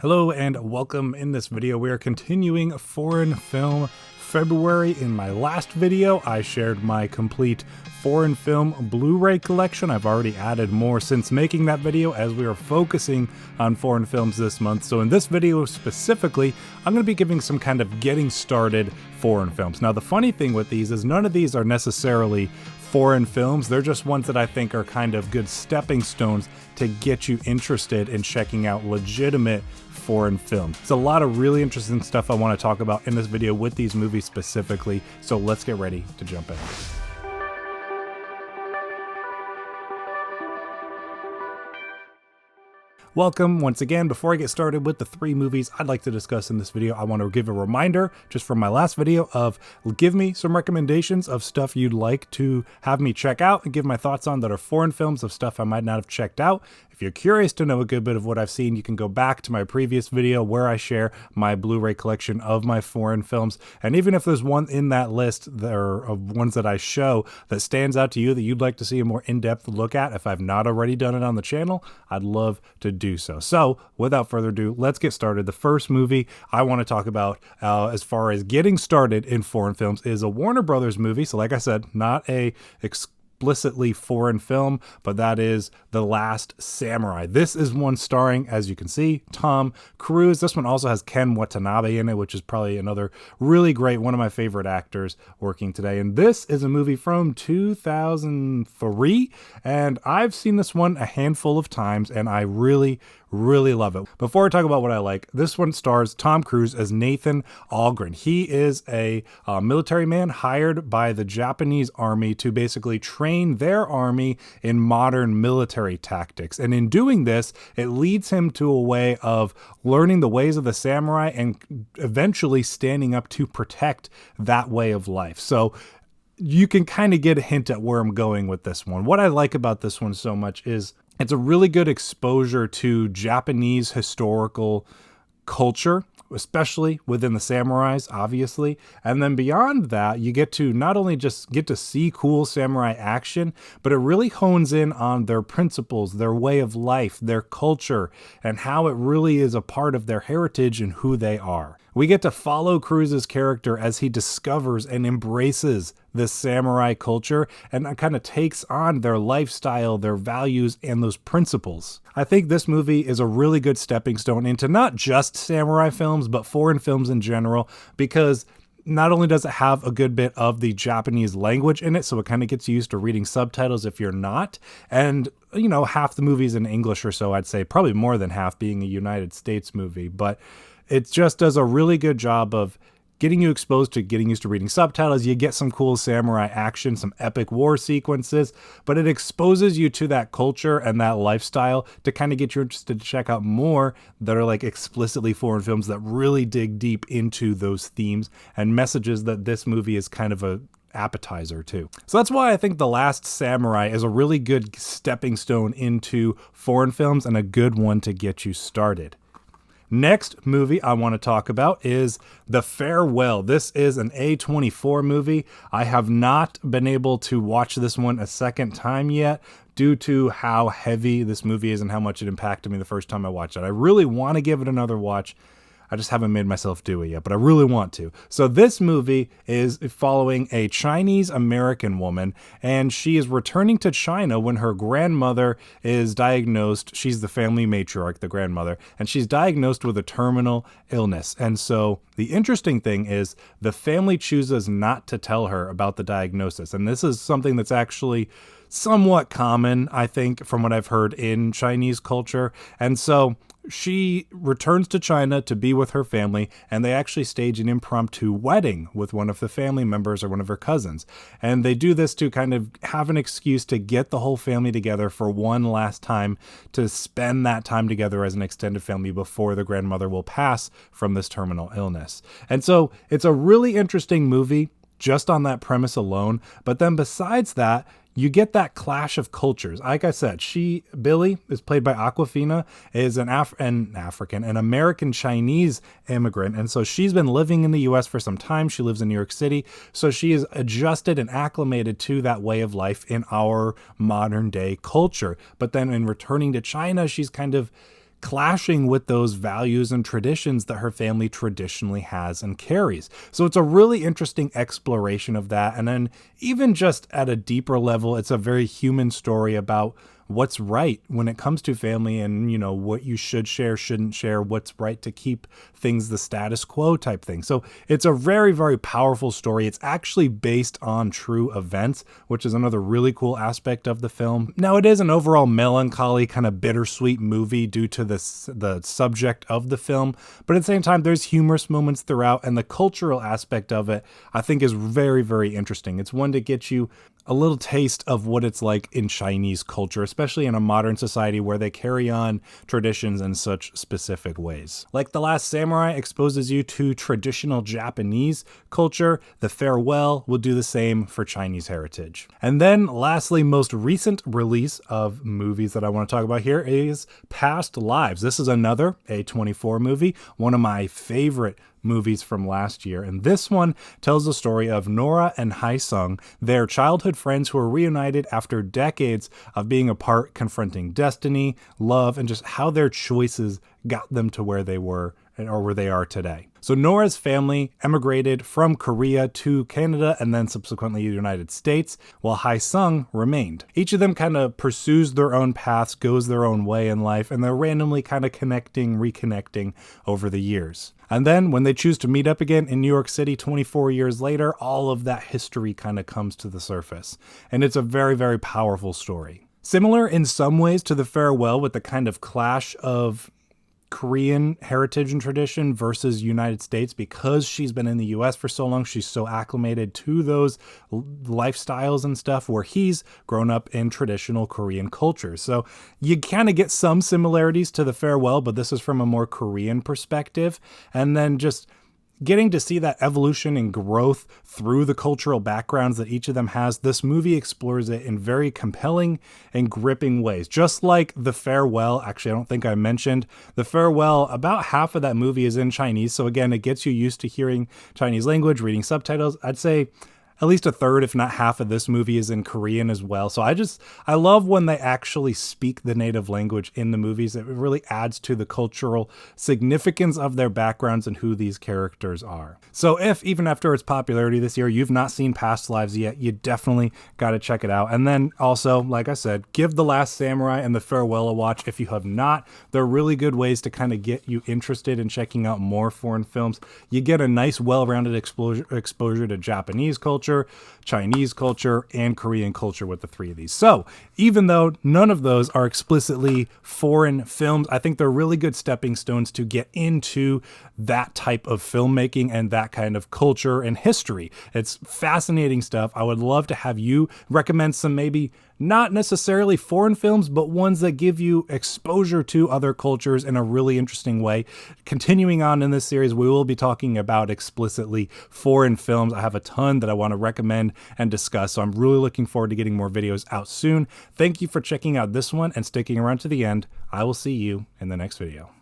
Hello and welcome. In this video, we are continuing foreign film February. In my last video, I shared my complete foreign film Blu-ray collection. I've already added more since making that video as we are focusing on foreign films this month. So in this video specifically, I'm going to be giving some kind of getting started foreign films. Now, the funny thing with these is none of these are necessarily foreign films. They're just ones that I think are kind of good stepping stones to get you interested in checking out legitimate foreign films. It's a lot of really interesting stuff I want to talk about in this video with these movies specifically, so let's get ready to jump in. Welcome once again. Before I get started with the three movies I'd like to discuss in this video, I want to give a reminder just from my last video of give me some recommendations of stuff you'd like to have me check out and give my thoughts on that are foreign films of stuff I might not have checked out. If you're curious to know a good bit of what I've seen, you can go back to my previous video where I share my Blu-ray collection of my foreign films. And even if there's one in that list there of ones that I show that stands out to you that you'd like to see a more in-depth look at, if I've not already done it on the channel, I'd love to do so. So without further ado, let's get started. The first movie I want to talk about as far as getting started in foreign films is a Warner Brothers movie. So like I said, not a explicitly foreign film, but that is The Last Samurai. This is one starring, as you can see, Tom Cruise. This one also has Ken Watanabe in it, which is probably another really great, one of my favorite actors working today. And this is a movie from 2003, and I've seen this one a handful of times, and I really love it. Before I talk about what I like, this one stars Tom Cruise as Nathan Algren. He is a military man hired by the Japanese army to basically train their army in modern military tactics. And in doing this, it leads him to a way of learning the ways of the samurai and eventually standing up to protect that way of life. So you can kind of get a hint at where I'm going with this one. What I like about this one so much is it's a really good exposure to Japanese historical culture, especially within the samurais, obviously. And then beyond that, you get to not only just get to see cool samurai action, but it really hones in on their principles, their way of life, their culture, and how it really is a part of their heritage and who they are. We get to follow Cruise's character as he discovers and embraces this samurai culture and kind of takes on their lifestyle, their values, and those principles. I think this movie is a really good stepping stone into not just samurai films, but foreign films in general, because not only does it have a good bit of the Japanese language in it, so it kind of gets you used to reading subtitles if you're not, and you know, half the movie's in English or so, I'd say, probably more than half being a United States movie, but it just does a really good job of getting you exposed to getting used to reading subtitles. You get some cool samurai action, some epic war sequences, but it exposes you to that culture and that lifestyle to kind of get you interested to check out more that are like explicitly foreign films that really dig deep into those themes and messages that this movie is kind of a appetizer too. So that's why I think The Last Samurai is a really good stepping stone into foreign films and a good one to get you started. Next movie I want to talk about is The Farewell. This is an A24 movie. I have not been able to watch this one a second time yet due to how heavy this movie is and how much it impacted me the first time I watched it. I really want to give it another watch. I just haven't made myself do it yet, but I really want to. So this movie is following a Chinese American woman, and she is returning to China when her grandmother is diagnosed. She's the family matriarch, the grandmother, and she's diagnosed with a terminal illness. And so the interesting thing is the family chooses not to tell her about the diagnosis. And this is something that's actually somewhat common, I think, from what I've heard in Chinese culture. And so she returns to China to be with her family, and they actually stage an impromptu wedding with one of the family members or one of her cousins. And they do this to kind of have an excuse to get the whole family together for one last time, to spend that time together as an extended family before the grandmother will pass from this terminal illness. And so it's a really interesting movie just on that premise alone. But then besides that, you get that clash of cultures. Like I said, Billy is played by Awkwafina, is an American Chinese immigrant. And so she's been living in the US for some time. She lives in New York City. So she is adjusted and acclimated to that way of life in our modern day culture. But then in returning to China, she's kind of clashing with those values and traditions that her family traditionally has and carries. So it's a really interesting exploration of that. And then even just at a deeper level, it's a very human story about what's right when it comes to family and, you know, what you should share, shouldn't share, what's right to keep things the status quo type thing. So it's a very, very powerful story. It's actually based on true events, which is another really cool aspect of the film. Now, it is an overall melancholy, kind of bittersweet movie due to the subject of the film, but at the same time, there's humorous moments throughout, and the cultural aspect of it, I think, is very, very interesting. It's one to get you a little taste of what it's like in Chinese culture, especially in a modern society where they carry on traditions in such specific ways. Like The Last Samurai exposes you to traditional Japanese culture, The Farewell will do the same for Chinese heritage. And then lastly, most recent release of movies that I want to talk about here is Past Lives. This is another A24 movie, one of my favorite movies from last year, and this one tells the story of Nora and Hai Sung, their childhood friends who are reunited after decades of being apart, confronting destiny, love, and just how their choices got them to where they were or where they are today. So Nora's family emigrated from Korea to Canada and then subsequently the United States, while Hai Sung remained. Each of them kind of pursues their own paths, goes their own way in life, and they're randomly kind of reconnecting over the years. And then when they choose to meet up again in New York City 24 years later, all of that history kind of comes to the surface. And it's a very, very powerful story. Similar in some ways to The Farewell, with the kind of clash of Korean heritage and tradition versus United States. Because she's been in the US for so long, she's so acclimated to those lifestyles and stuff, where he's grown up in traditional Korean culture. So you kind of get some similarities to The Farewell, but this is from a more Korean perspective. And then just getting to see that evolution and growth through the cultural backgrounds that each of them has, this movie explores it in very compelling and gripping ways. Just like The Farewell, actually, I don't think I mentioned, The Farewell, about half of that movie is in Chinese. So again, it gets you used to hearing Chinese language, reading subtitles. I'd say at least a third, if not half of this movie is in Korean as well. So I love when they actually speak the native language in the movies. It really adds to the cultural significance of their backgrounds and who these characters are. So if, even after its popularity this year, you've not seen Past Lives yet, you definitely got to check it out. And then also, like I said, give The Last Samurai and The Farewell a watch if you have not. They're really good ways to kind of get you interested in checking out more foreign films. You get a nice, well-rounded exposure to Japanese culture, Chinese culture, and Korean culture with the three of these. So even though none of those are explicitly foreign films, I think they're really good stepping stones to get into that type of filmmaking and that kind of culture and history. It's fascinating stuff. I would love to have you recommend some maybe not necessarily foreign films, but ones that give you exposure to other cultures in a really interesting way. Continuing on in this series, we will be talking about explicitly foreign films. I have a ton that I want to recommend and discuss, so I'm really looking forward to getting more videos out soon. Thank you for checking out this one and sticking around to the end. I will see you in the next video.